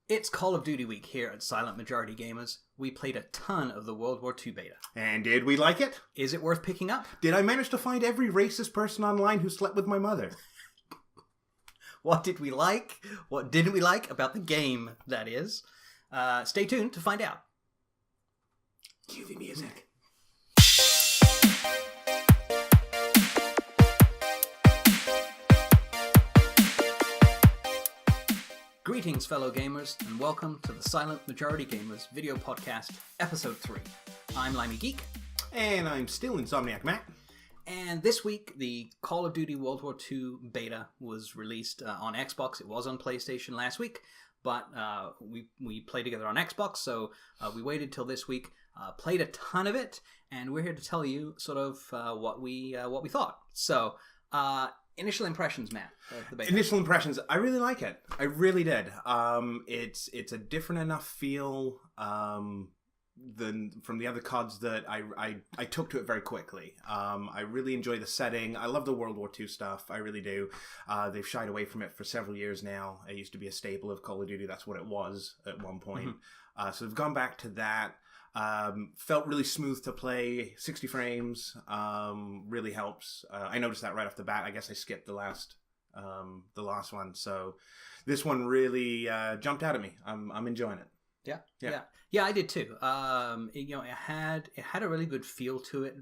It's Call of Duty week here at Silent Majority Gamers. We played a ton of the World War II beta. And did we like it? Is it worth picking up? Did I manage to find every racist person online who slept with my mother? What did we like? What didn't we like about the game, that is? Stay tuned to find out. Cue the music. Greetings, fellow gamers, and welcome to the Silent Majority Gamers video podcast, episode 3. I'm Limey Geek. And I'm still Insomniac Matt. And this week, the Call of Duty World War II beta was released on Xbox. It was on PlayStation last week, but we played together on Xbox, so we waited till this week, played a ton of it, and we're here to tell you sort of what we thought. So, initial impressions, Matt, of the beta. Initial impressions, I really like it. I really did. It's a different enough feel than from the other CODs that I took to it very quickly. I really enjoy the setting. I love the World War II stuff. I really do. They've shied away from it for several years now. It used to be a staple of Call of Duty. That's what it was at one point. Mm-hmm. So they've gone back to that. Felt really smooth to play. 60 frames really helps. I noticed that right off the bat. I guess I skipped the last one. So this one really jumped out at me. I'm enjoying it. Yeah, I did too. It had a really good feel to it,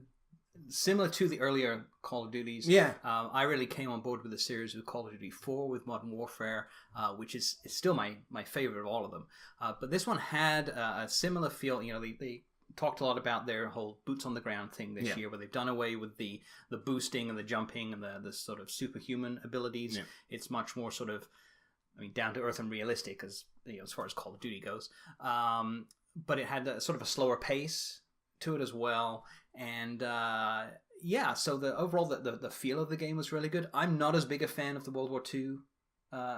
similar to the earlier Call of Duties. Yeah. I really came on board with the series with Call of Duty 4 with Modern Warfare, which is still my favorite of all of them. But this one had a similar feel. You know, they talked a lot about their whole boots on the ground thing this year, where they've done away with the boosting and the jumping and the sort of superhuman abilities. Yeah. It's much more sort of, down to earth and realistic as far as Call of Duty goes. But it had sort of a slower pace to it as well. And so the overall the feel of the game was really good. I'm not as big a fan of the World War II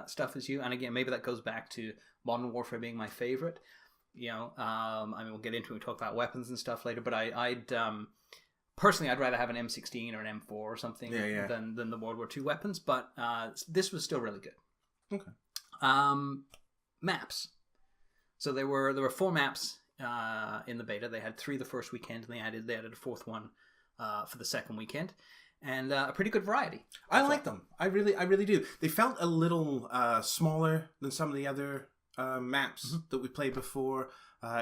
stuff as you. And again, maybe that goes back to Modern Warfare being my favorite. We'll get into it when we talk about weapons and stuff later. But I'd personally, I'd rather have an M16 or an M4 or something than the World War II weapons. But this was still really good. Okay. Maps. So there were 4 maps in the beta. They had 3 the first weekend, and they added a 4th one for the second weekend, and a pretty good variety. I like them. I really do. They felt a little smaller than some of the other maps that we played before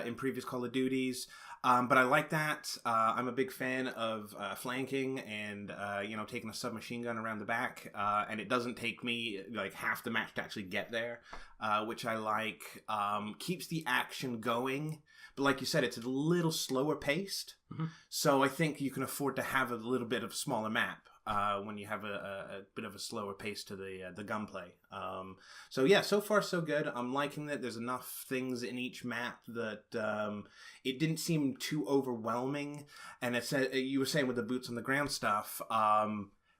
in previous Call of Duties. But I like that. I'm a big fan of flanking and, taking a submachine gun around the back. And it doesn't take me like half the match to actually get there, which I like. Keeps the action going. But like you said, it's a little slower paced. Mm-hmm. So I think you can afford to have a little bit of a smaller map when you have a bit of a slower pace to the gunplay. So far so good. I'm liking that there's enough things in each map that it didn't seem too overwhelming. And you were saying with the boots on the ground stuff,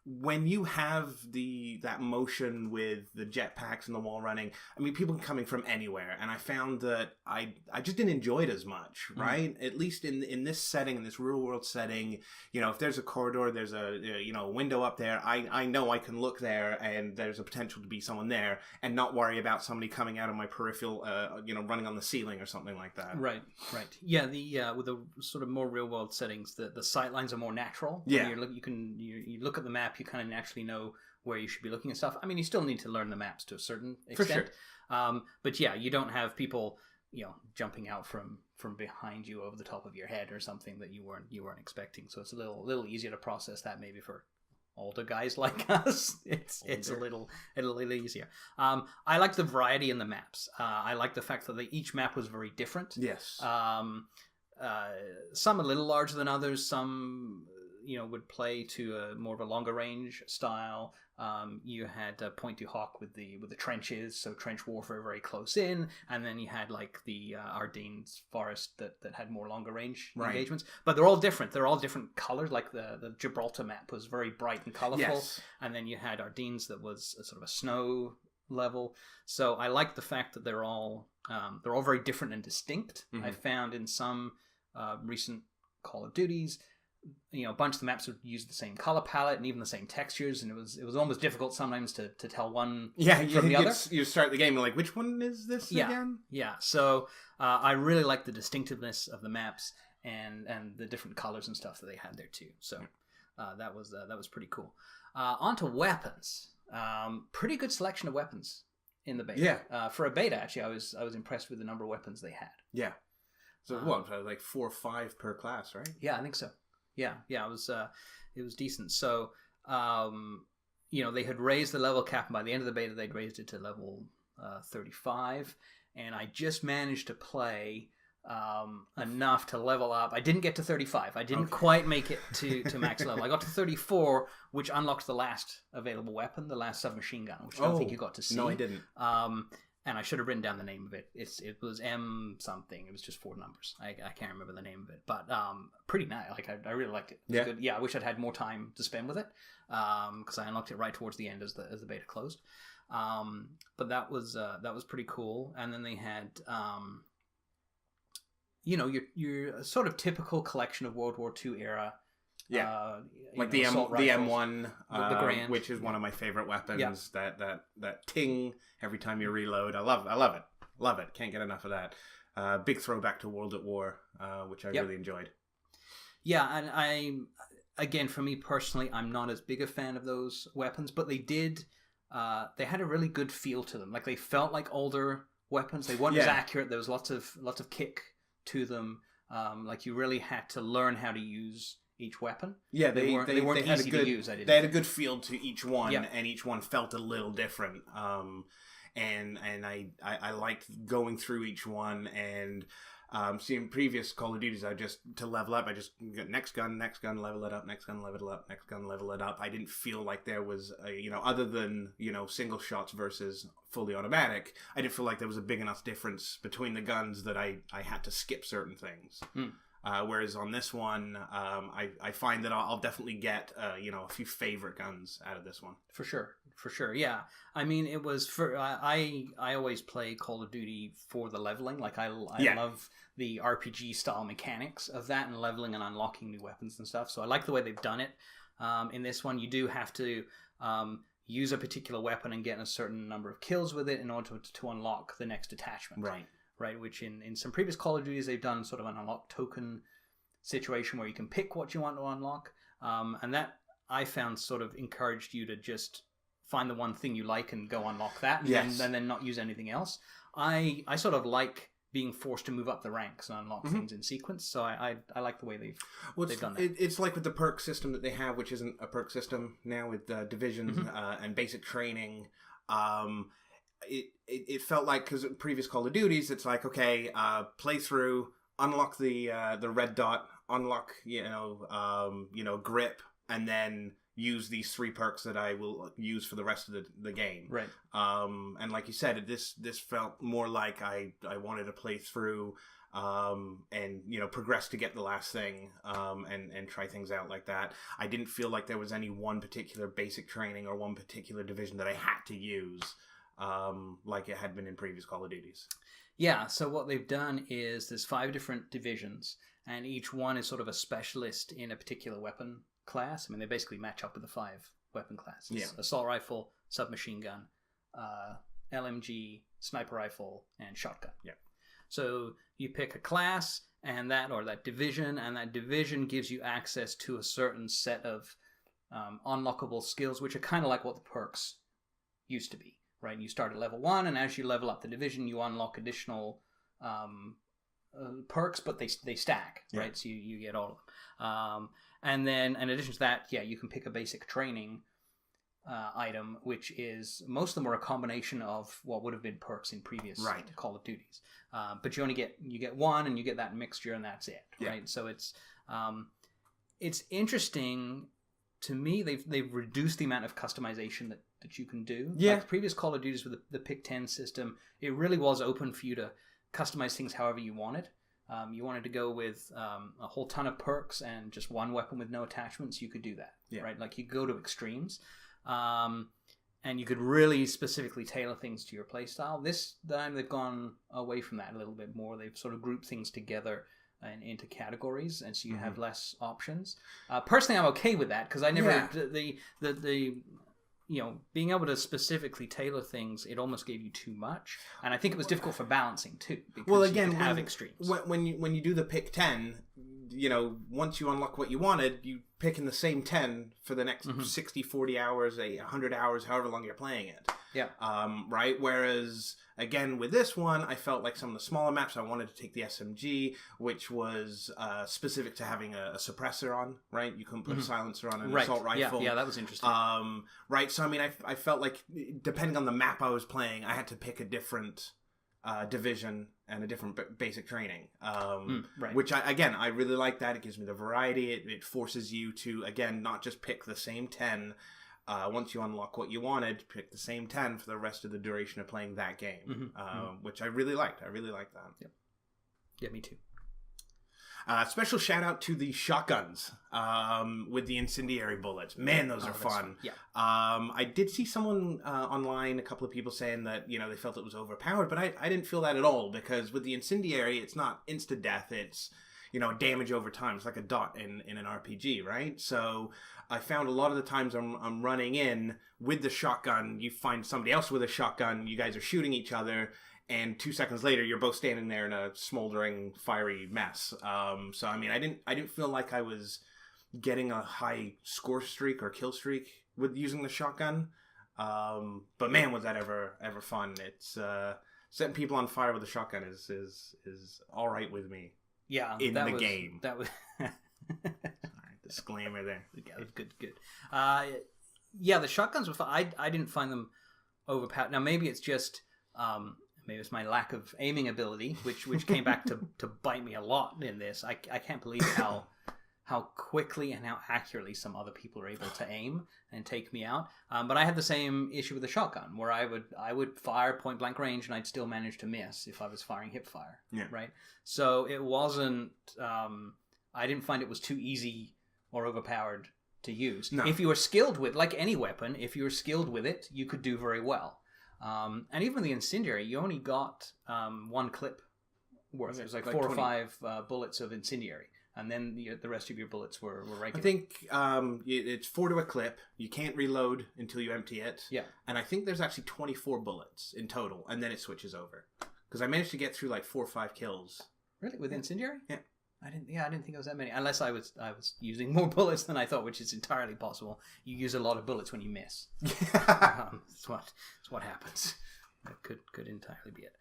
when you have that motion with the jetpacks and the wall running, people coming from anywhere, and I found that I just didn't enjoy it as much, right? At least in this setting, in this real world setting, if there's a corridor, there's a window up there, I know I can look there, and there's a potential to be someone there, and not worry about somebody coming out of my peripheral, running on the ceiling or something like that. Right. Yeah, with the sort of more real world settings, the sight lines are more natural. Yeah, you look at the map. You kind of naturally know where you should be looking at stuff. You still need to learn the maps to a certain extent. For sure. But yeah, you don't have people, jumping out from behind you over the top of your head or something that you weren't expecting. So it's a little easier to process that maybe for older guys like us. It's a little easier. I like the variety in the maps. I like the fact that each map was very different. Yes. Some a little larger than others. Some would play to more of a longer range style. You had Point du Hoc with the trenches, so trench warfare very close in, and then you had like the Ardennes forest that had more longer range engagements. But they're all different. They're all different colors. Like the Gibraltar map was very bright and colorful, yes. And then you had Ardennes that was a sort of a snow level. So I like the fact that they're all very different and distinct. Mm-hmm. I found in some recent Call of Duties a bunch of the maps would use the same color palette and even the same textures, and it was almost difficult sometimes to tell one from the other. You start the game and like, which one is this again? Yeah. So I really like the distinctiveness of the maps and the different colors and stuff that they had there too. So that was pretty cool. On to weapons. Pretty good selection of weapons in the beta. Yeah. For a beta, actually, I was impressed with the number of weapons they had. Yeah. So what, like 4 or 5 per class, right? Yeah, I think so. Yeah, it was decent. So, they had raised the level cap, and by the end of the beta, they'd raised it to level 35, and I just managed to play enough to level up. I didn't get to 35. I didn't quite make it to max level. I got to 34, which unlocked the last available weapon, the last submachine gun, which I don't think you got to see. No, I didn't. And I should have written down the name of it. It was M something. It was just 4 numbers. I can't remember the name of it. But pretty nice. Like I really liked it. It was good. Yeah, I wish I'd had more time to spend with it because I unlocked it right towards the end as the beta closed. But that was pretty cool. And then they had your sort of typical collection of World War II era. Yeah, like the M1, the Grand, which is one of my favorite weapons. Yeah. That ting every time you reload. I love it. Can't get enough of that. Big throwback to World at War, which I really enjoyed. Yeah, and again, for me personally, I'm not as big a fan of those weapons, but they had a really good feel to them. Like they felt like older weapons. They weren't as accurate. There was lots of kick to them. Like you really had to learn how to use each weapon. Yeah, they weren't easy to use. They had a good feel to each one, and each one felt a little different. And I liked going through each one and seeing previous Call of Duties. To level up, I just get next gun, level it up, next gun, level it up, next gun, level it up. I didn't feel like there was other than single shots versus fully automatic. I didn't feel like there was a big enough difference between the guns that I had to skip certain things. Whereas on this one, I find that I'll definitely get a few favorite guns out of this one. For sure. Yeah, I mean, it was for I always play Call of Duty for the leveling. Like I love the RPG style mechanics of that and leveling and unlocking new weapons and stuff. So I like the way they've done it. In this one, you do have to use a particular weapon and get a certain number of kills with it in order to unlock the next attachment. Right, which in some previous Call of Duties, they've done sort of an unlock token situation where you can pick what you want to unlock. And that, I found, sort of encouraged you to just find the one thing you like and go unlock that, and then not use anything else. I sort of like being forced to move up the ranks and unlock things in sequence, so I like the way they've done that. It's like with the perk system that they have, which isn't a perk system now with divisions and basic training. It felt like, because in previous Call of Duties, it's like, okay, play through, unlock the red dot, unlock grip, and then use these 3 perks that I will use for the rest of the game. Right. And like you said, this felt more like I wanted to play through and progress to get the last thing and try things out like that. I didn't feel like there was any one particular basic training or one particular division that I had to use. Like it had been in previous Call of Duties. Yeah, so what they've done is there's 5 different divisions, and each one is sort of a specialist in a particular weapon class. I mean, they basically match up with the 5 weapon classes. Yeah. Assault rifle, submachine gun, LMG, sniper rifle, and shotgun. Yeah. So you pick a class and that division, and that division gives you access to a certain set of unlockable skills, which are kind of like what the perks used to be. Right, you start at level 1, and as you level up the division, you unlock additional perks, but they stack, right? So you get all of them. And then, in addition to that, you can pick a basic training item, which is, most of them are a combination of what would have been perks in previous Call of Duties. But you get one, and you get that mixture, and that's it, right? So it's interesting. To me, they've reduced the amount of customization that you can do. Like the previous Call of Duties with the Pick 10 system, it really was open for you to customize things however you wanted. You wanted to go with a whole ton of perks and just one weapon with no attachments, you could do that, right? Like you go to extremes, and you could really specifically tailor things to your playstyle. This time they've gone away from that a little bit more. They've sort of grouped things together and into categories, and so you have less options. Personally, I'm okay with that because I never the being able to specifically tailor things, it almost gave you too much, and I think it was difficult for balancing too. Because you could have extremes. When you do the pick 10, once you unlock what you wanted, you pick in the same 10 for the next 60, 40 hours, 100 hours, however long you're playing it. Yeah. Right? Whereas, again, with this one, I felt like some of the smaller maps, I wanted to take the SMG, which was specific to having a suppressor on, right? You couldn't put a silencer on an assault rifle. Yeah, that was interesting. Right? So, I mean, I felt like, depending on the map I was playing, I had to pick a different division and a different basic training, which I really like that. It gives me the variety. It forces you to, again, not just pick the same 10 once you unlock what you wanted, pick the same 10 for the rest of the duration of playing that game, which I really liked. I really liked that. Yep. Yeah, me too. Special shout out to the shotguns with the incendiary bullets. Man, those are fun. Yeah. I did see someone online, a couple of people saying that they felt it was overpowered, but I didn't feel that at all, because with the incendiary, it's not insta death. It's damage over time. It's like a dot in an RPG, right? So I found a lot of the times I'm running in with the shotgun, you find somebody else with a shotgun, you guys are shooting each other, and 2 seconds later, you're both standing there in a smoldering, fiery mess. So I mean, I didn't feel like I was getting a high score streak or kill streak with using the shotgun. But man, was that ever fun! It's setting people on fire with a shotgun is all right with me. Yeah, in the game. That was. All right, disclaimer there. Yeah, good. Yeah, the shotguns were fun. I didn't find them overpowered. Now maybe it's just. Maybe it's my lack of aiming ability, which came back to bite me a lot in this. I can't believe how quickly and how accurately some other people are able to aim and take me out. But I had the same issue with the shotgun, where I would fire point blank range and I'd still manage to miss if I was firing hip fire. Yeah. Right. So it wasn't. I didn't find it was too easy or overpowered to use. No. If you were skilled with, like any weapon, if you were skilled with it, you could do very well. And even the incendiary, you only got one clip worth. It was like 4 or 5 bullets of incendiary, and then the rest of your bullets were regular. I think it's 4 to a clip. You can't reload until you empty it. Yeah. And I think there's actually 24 bullets in total, and then it switches over. Because I managed to get through like 4 or 5 kills. Really? With incendiary? Yeah. I didn't think it was that many. Unless I was using more bullets than I thought, which is entirely possible. You use a lot of bullets when you miss. That's what happens. That could entirely be it.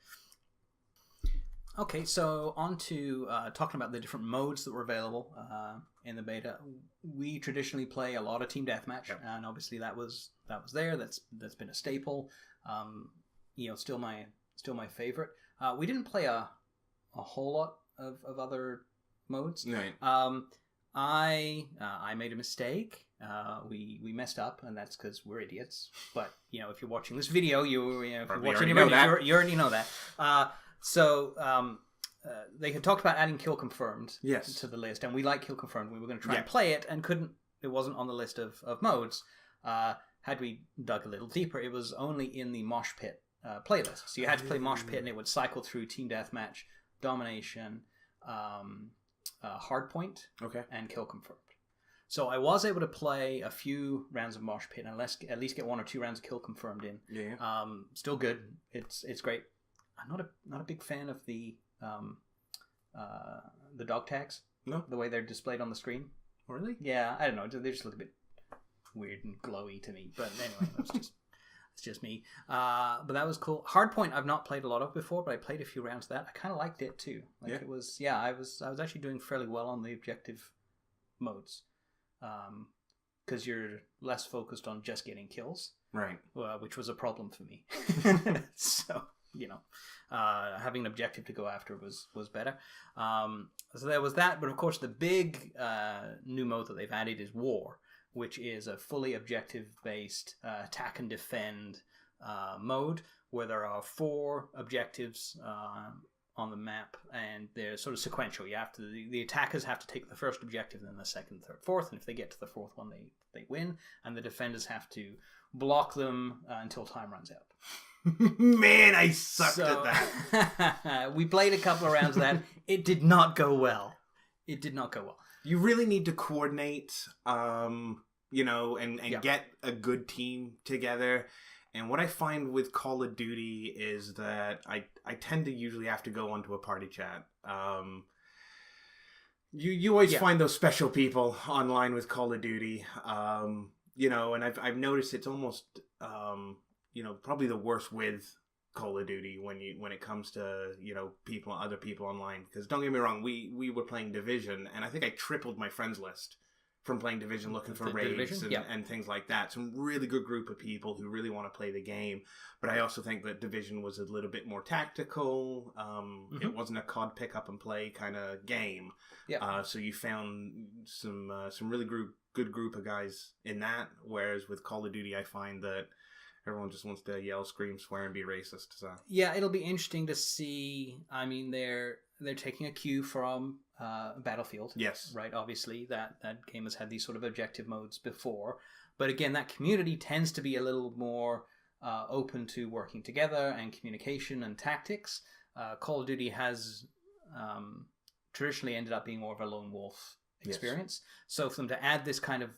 Okay, so on to talking about the different modes that were available in the beta. We traditionally play a lot of team deathmatch, and obviously that was there. That's been a staple. Still my favorite. We didn't play a whole lot of other modes. Right. I made a mistake. We messed up, and that's because we're idiots. But if you're watching this video, if you're watching it, you already know that. So they had talked about adding kill confirmed to the list, and we like kill confirmed. We were going to try and play it, and couldn't. It wasn't on the list of modes. Had we dug a little deeper, it was only in the mosh pit playlist. So you had to play mosh pit, and it would cycle through team deathmatch, domination, hardpoint, and kill confirmed. So I was able to play a few rounds of mosh pit and at least get 1 or 2 rounds of kill confirmed in. Yeah. Still good. It's great. I'm not a big fan of the dog tags. No. The way they're displayed on the screen. Really? Yeah. I don't know. They just look a bit weird and glowy to me. But anyway, it's just me. But that was cool. Hardpoint I've not played a lot of before, but I played a few rounds of that. I kind of liked it too. It was. Yeah. I was actually doing fairly well on the objective modes. Because you're less focused on just getting kills, right? Which was a problem for me. So having an objective to go after was better. So there was that, but of course the big new mode that they've added is War, which is a fully objective-based attack and defend mode where there are 4 objectives on the map, and they're sort of sequential. You have to the attackers have to take the first objective, then the second, third, fourth, and if they get to the 4th one, they win. And the defenders have to block them until time runs out. Man, I sucked at that. We played a couple of rounds of that. It did not go well. You really need to coordinate, and get a good team together. And what I find with Call of Duty is that I tend to usually have to go onto a party chat. You always find those special people online with Call of Duty. And I've noticed it's almost probably the worst with Call of Duty when it comes to other people online. Because don't get me wrong, we were playing Division, and I think I tripled my friends list from playing Division, looking for raids and things like that. Some really good group of people who really want to play the game. But I also think that Division was a little bit more tactical. It wasn't a COD pick up and play kind of game. Yeah. So you found some really good group of guys in that. Whereas with Call of Duty, I find that everyone just wants to yell, scream, swear, and be racist. So yeah, it'll be interesting to see. I mean, they're taking a cue from Battlefield. Yes. Right, obviously, that game has had these sort of objective modes before. But again, that community tends to be a little more open to working together and communication and tactics. Call of Duty has traditionally ended up being more of a lone wolf experience. Yes. So for them to add this kind of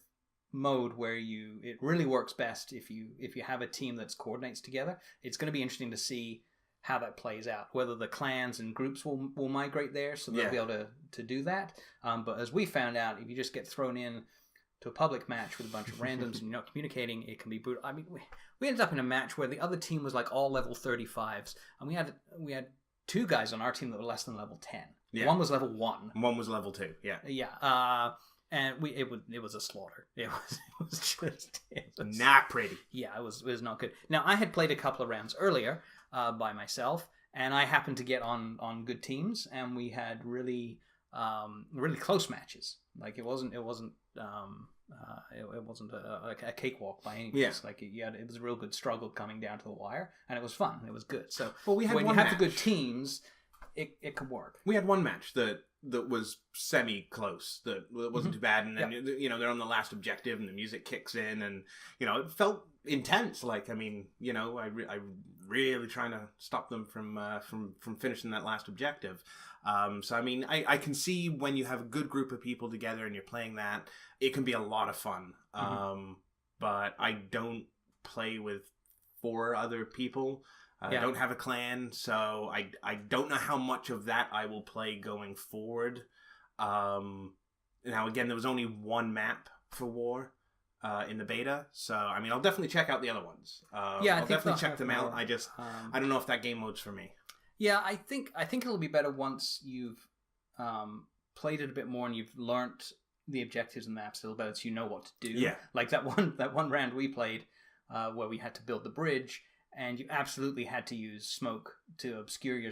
mode where it really works best if you have a team that coordinates together, it's going to be interesting to see how that plays out, whether the clans and groups will migrate there, so they'll be able to do that. But as we found out, if you just get thrown in to a public match with a bunch of randoms and you're not communicating, it can be brutal. I mean, we ended up in a match where the other team was like all level 35s, and we had two guys on our team that were less than level 10. Yeah. One was level 1. One was level 2. Yeah. Yeah. And it was a slaughter. It was not pretty. Yeah, it was not good. Now, I had played a couple of rounds earlier by myself, and I happened to get on good teams, and we had really close matches. Like it wasn't a cakewalk by any means. Yeah. Like it was a real good struggle coming down to the wire, and it was fun. It was good. So when you have the good teams, it can work. We had one match that was semi-close, that wasn't too bad, and then they're on the last objective and the music kicks in, and it felt intense. Like, I mean, I really trying to stop them from finishing that last objective. So I mean, I can see when you have a good group of people together and you're playing that, it can be a lot of fun. But I don't play with 4 other people. I don't have a clan, so I don't know how much of that I will play going forward. Now, again, there was only one map for War in the beta, so I mean, I'll definitely check out the other ones. I'll definitely check them out. I don't know if that game mode's for me. Yeah, I think it'll be better once you've played it a bit more and you've learnt the objectives and maps a little better, so you know what to do. Yeah, like that one round we played where we had to build the bridge. And you absolutely had to use smoke to obscure your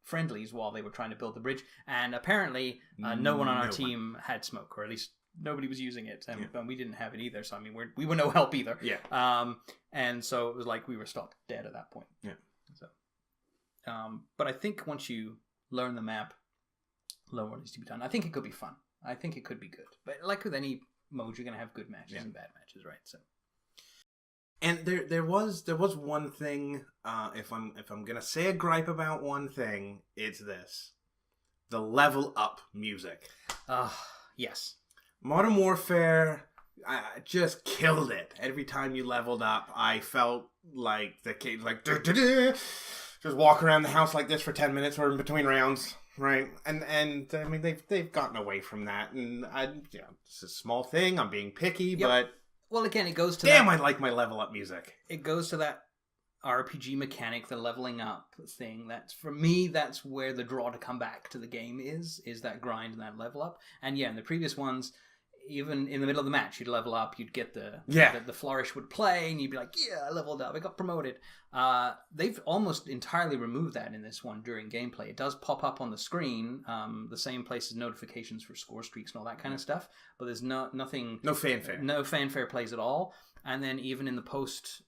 friendlies while they were trying to build the bridge. And apparently, no one on our team had smoke, or at least nobody was using it, and we didn't have it either. So I mean, we were no help either. Yeah. And so it was like we were stopped dead at that point. Yeah. So, but I think once you learn the map, learn what needs to be done, I think it could be fun. I think it could be good. But like with any mode, you're gonna have good matches and bad matches, right? So. And there was one thing. If I'm gonna say a gripe about one thing, it's this: the level up music. Yes. Modern Warfare just killed it. Every time you leveled up, I felt like the kid just walk around the house like this for 10 minutes or in between rounds, right? And I mean they've gotten away from that, and it's a small thing. I'm being picky, but. Well, again, it goes to I like my level up music. It goes to that RPG mechanic, the leveling up thing. That's, for me, that's where the draw to come back to the game is that grind and that level up. And yeah, in the previous ones, even in the middle of the match, you'd level up, you'd get the flourish would play, and you'd be like, yeah, I leveled up, I got promoted. They've almost entirely removed that in this one during gameplay. It does pop up on the screen, the same place as notifications for Scorestreaks and all that kind of stuff, but there's nothing... No fanfare. No fanfare plays at all. And then even in the post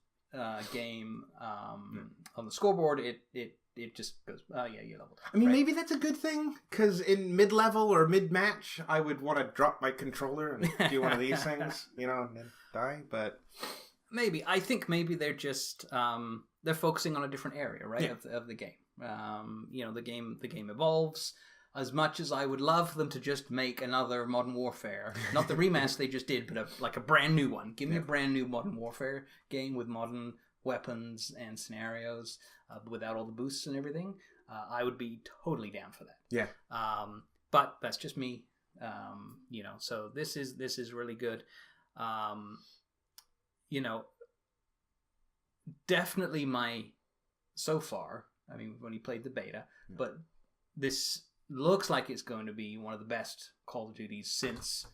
game on the scoreboard, it just goes, oh yeah, you leveled up. I mean, maybe that's a good thing, because in mid-level or mid-match, I would want to drop my controller and do one of these things, and then die, but... Maybe. I think maybe they're just they're focusing on a different area, right, Yeah. of the game. The game evolves. As much as I would love them to just make another Modern Warfare, not the remaster they just did, but a brand new one. Give me a brand new Modern Warfare game with modern weapons and scenarios, without all the boosts and everything. I would be totally down for that. Yeah. But that's just me. So this is really good. Definitely so far. I mean, we've only played the beta, but this looks like it's going to be one of the best Call of Duties since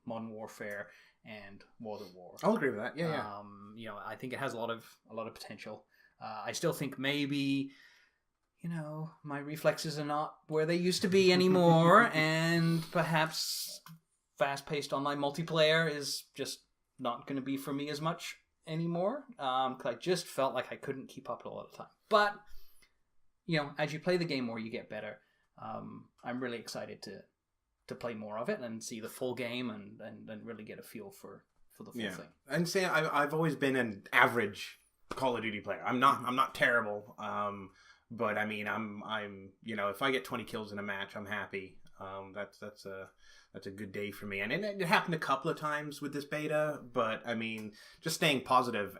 Modern Warfare and World at War. I'll agree with that. Yeah. I think it has a lot of potential. I still think maybe my reflexes are not where they used to be anymore, and perhaps fast-paced online multiplayer is just not going to be for me as much anymore. 'Cause I just felt like I couldn't keep up all the time. But as you play the game more, you get better. I'm really excited to play more of it and see the full game and really get a feel for the full thing. And say I've always been an average Call of Duty player. I'm not terrible. But I mean, I'm if I get 20 kills in a match, I'm happy. That's a good day for me. And it happened a couple of times with this beta, but I mean, just staying positive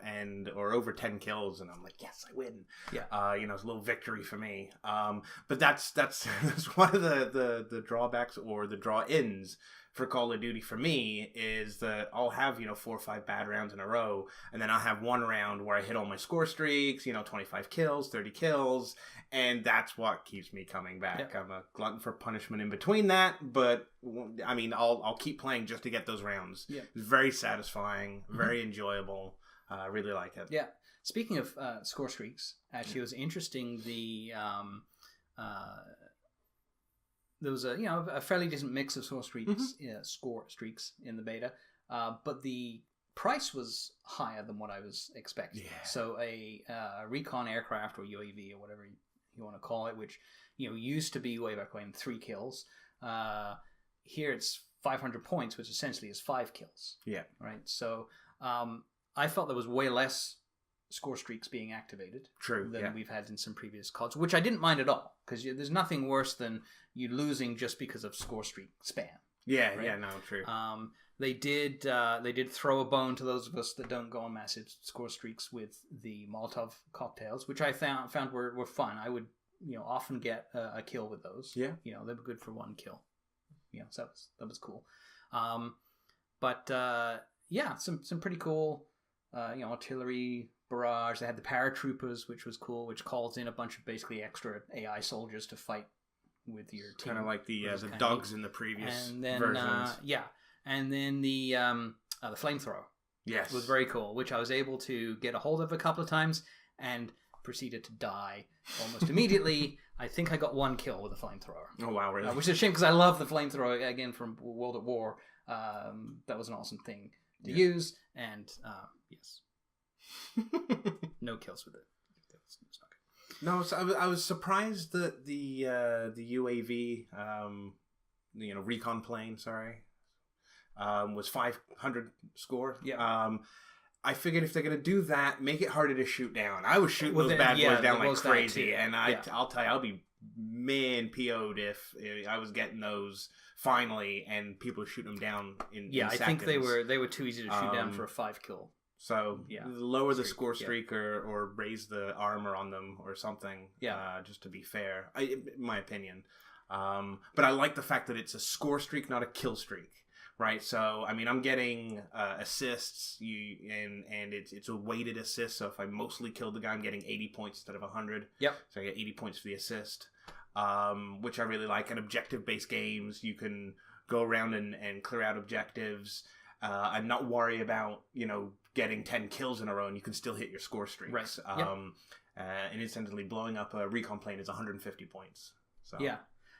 or over 10 kills, and I'm like, yes, I win. Yeah. It's a little victory for me. But that's that's one of the drawbacks or the draw-ins for Call of Duty for me is that I'll have 4 or 5 bad rounds in a row, and then I'll have one round where I hit all my score streaks, 25 kills, 30 kills, and that's what keeps me coming back. Yep. I'm a glutton for punishment in between that, but I mean, I'll keep playing just to get those rounds. Yep. It's very satisfying, very enjoyable. I really like it. Yeah. Speaking of score streaks, actually, it was interesting. There was a fairly decent mix of score streaks in the beta, but the price was higher than what I was expecting. Yeah. So a recon aircraft or UAV or whatever you want to call it, which used to be way back when 3 kills. Here it's 500 points, which essentially is 5 kills. Yeah. Right. So I felt there was way less score streaks being activated than we've had in some previous CODs, which I didn't mind at all, because there's nothing worse than you losing just because of score streak spam. Yeah, right? yeah, no, true. They did throw a bone to those of us that don't go on massive score streaks with the Molotov cocktails, which I found were fun. I would often get a kill with those. Yeah, they were good for 1 kill. So that was cool. Some pretty cool artillery barrage. They had the paratroopers, which was cool, which calls in a bunch of basically extra AI soldiers to fight with your team. Kind of like the dogs in the previous versions. And then the flamethrower. Yes, was very cool, which I was able to get a hold of a couple of times and proceeded to die almost immediately. I think I got 1 kill with a flamethrower. Oh wow, really? Which is a shame, because I love the flamethrower again from World at War. That was an awesome thing to use, and yes. No kills with it. It's not good. No, so I was surprised that the UAV, recon plane, was 500 score. Yeah. I figured if they're gonna do that, make it harder to shoot down. I was shooting those bad boys down like crazy, and I'll tell you, I'll be PO'd if I was getting those finally, and people shoot them down in seconds. I think they were too easy to shoot down for a 5 kill. So lower the score streak or raise the armor on them or something. Just to be fair, in my opinion. But I like the fact that it's a score streak, not a kill streak. Right, so I mean, I'm getting assists, and it's a weighted assist. So if I mostly killed the guy, I'm getting 80 points instead of 100. Yep. So I get 80 points for the assist, which I really like. In objective-based games, you can go around and clear out objectives and not worry about getting 10 kills in a row, and you can still hit your score streaks. Right. And incidentally, blowing up a recon plane is 150 points. So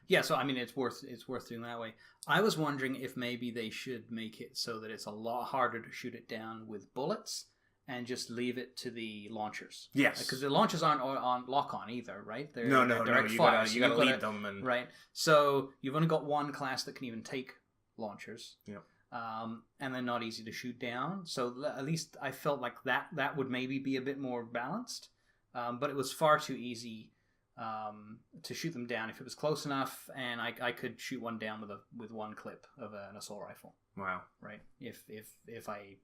Yeah, so I mean, it's worth doing that way. I was wondering if maybe they should make it so that it's a lot harder to shoot it down with bullets and just leave it to the launchers. Yes, because the launchers aren't on lock-on either, right? They're direct fire. You gotta lead them, right. So you've only got one class that can even take launchers. Yeah. and they're not easy to shoot down. So at least I felt like that would maybe be a bit more balanced. But it was far too easy to shoot them down if it was close enough, and I could shoot one down with one clip of an assault rifle. Wow. Right. If I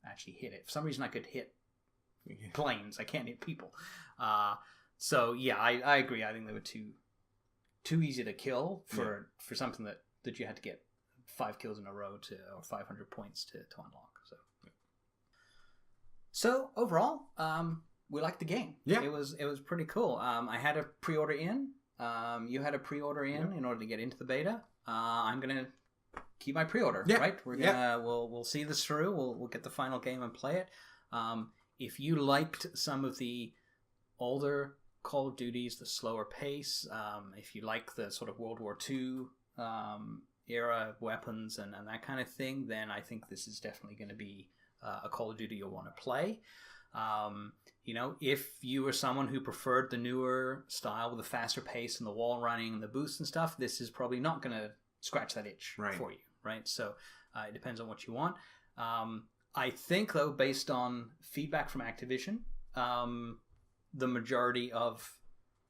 actually hit it. For some reason I could hit planes. I can't hit people. So yeah, I agree. I think they were too easy to kill for something that you had to get 5 kills in a row or 500 points to unlock. So overall, we liked the game. Yeah, it was pretty cool. I had a pre-order in. You had a pre-order in order to get into the beta. I'm gonna keep my pre-order. Yeah. Right. We're gonna we'll see this through. We'll get the final game and play it. If you liked some of the older Call of Duties, the slower pace, if you like the sort of World War II era weapons and that kind of thing, then I think this is definitely going to be a Call of Duty you'll want to play. If you were someone who preferred the newer style with the faster pace and the wall running and the boost and stuff, this is probably not going to scratch that itch for you, right? So it depends on what you want. I think, though, based on feedback from Activision, the majority of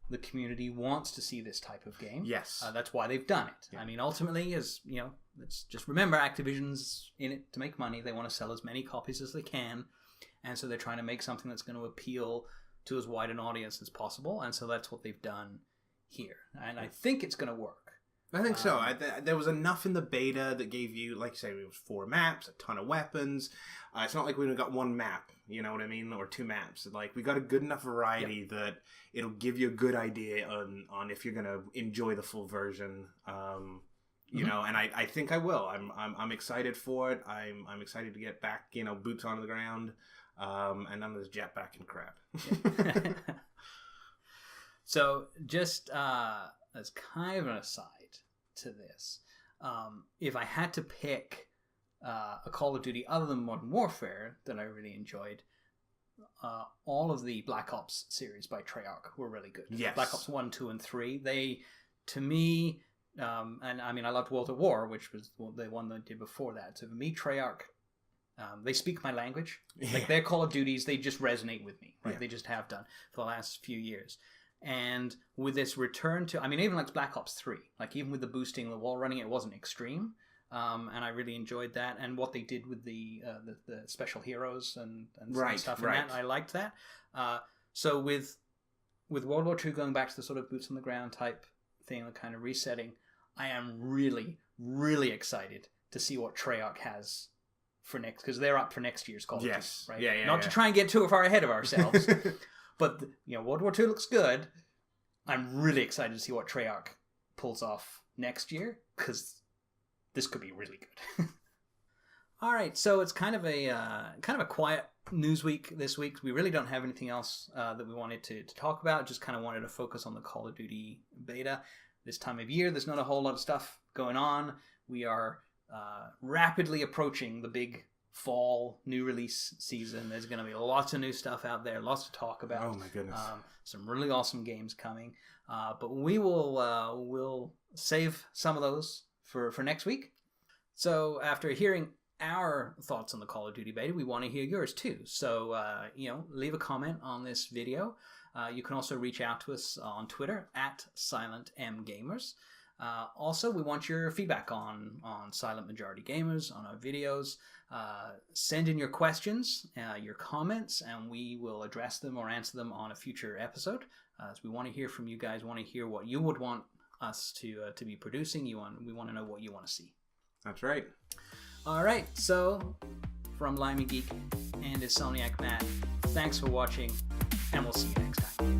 the community wants to see this type of game. Yes. That's why they've done it. Yeah. I mean, ultimately, let's just remember Activision's in it to make money. They want to sell as many copies as they can. And so they're trying to make something that's going to appeal to as wide an audience as possible. And so that's what they've done here. And I think it's going to work. I think so. There was enough in the beta that gave you, like you say, it was 4 maps, a ton of weapons. It's not like we got one map, you know what I mean, or 2 maps. Like, we got a good enough variety that it'll give you a good idea on if you're going to enjoy the full version. You know, and I think I will. I'm excited for it. I'm excited to get back, boots on the ground, and none of this jetpack and crap. So, just as kind of an aside to this, if I had to pick a Call of Duty other than Modern Warfare that I really enjoyed, all of the Black Ops series by Treyarch were really good. Yes. Black Ops 1, 2, and 3. They, to me, and I mean, I loved World at War, which was the one they did before that. So for me, Treyarch, they speak my language. Yeah. Like, their Call of Duties, they just resonate with me. Right? Yeah. They just have done for the last few years. And with this return to, I mean, even like Black Ops 3, like even with the boosting, the wall running, it wasn't extreme. And I really enjoyed that. And what they did with the special heroes and stuff in that, I liked that. So with World War II going back to the sort of boots on the ground type thing, the kind of resetting, I am really, really excited to see what Treyarch has for next, because they're up for next year's Call of Duty, right? Yeah, Not to try and get too far ahead of ourselves. But, World War II looks good. I'm really excited to see what Treyarch pulls off next year, because this could be really good. All right, so it's kind of a quiet news week this week. We really don't have anything else that we wanted to talk about. Just kind of wanted to focus on the Call of Duty beta. This time of year, there's not a whole lot of stuff going on. We are rapidly approaching the big fall new release season. There's going to be lots of new stuff out there, lots to talk about. Oh my goodness. Some really awesome games coming. But we will save some of those for next week. So after hearing our thoughts on the Call of Duty beta, we want to hear yours too. So, leave a comment on this video. You can also reach out to us on Twitter @SilentMGamers. Also, we want your feedback on Silent Majority Gamers, on our videos. Send in your questions, your comments, and we will address them or answer them on a future episode. As we want to hear from you guys, want to hear what you would want us to be producing. We want to know what you want to see. That's right. All right, so from Limey Geek and Insomniac Matt, thanks for watching, and we'll see you next time.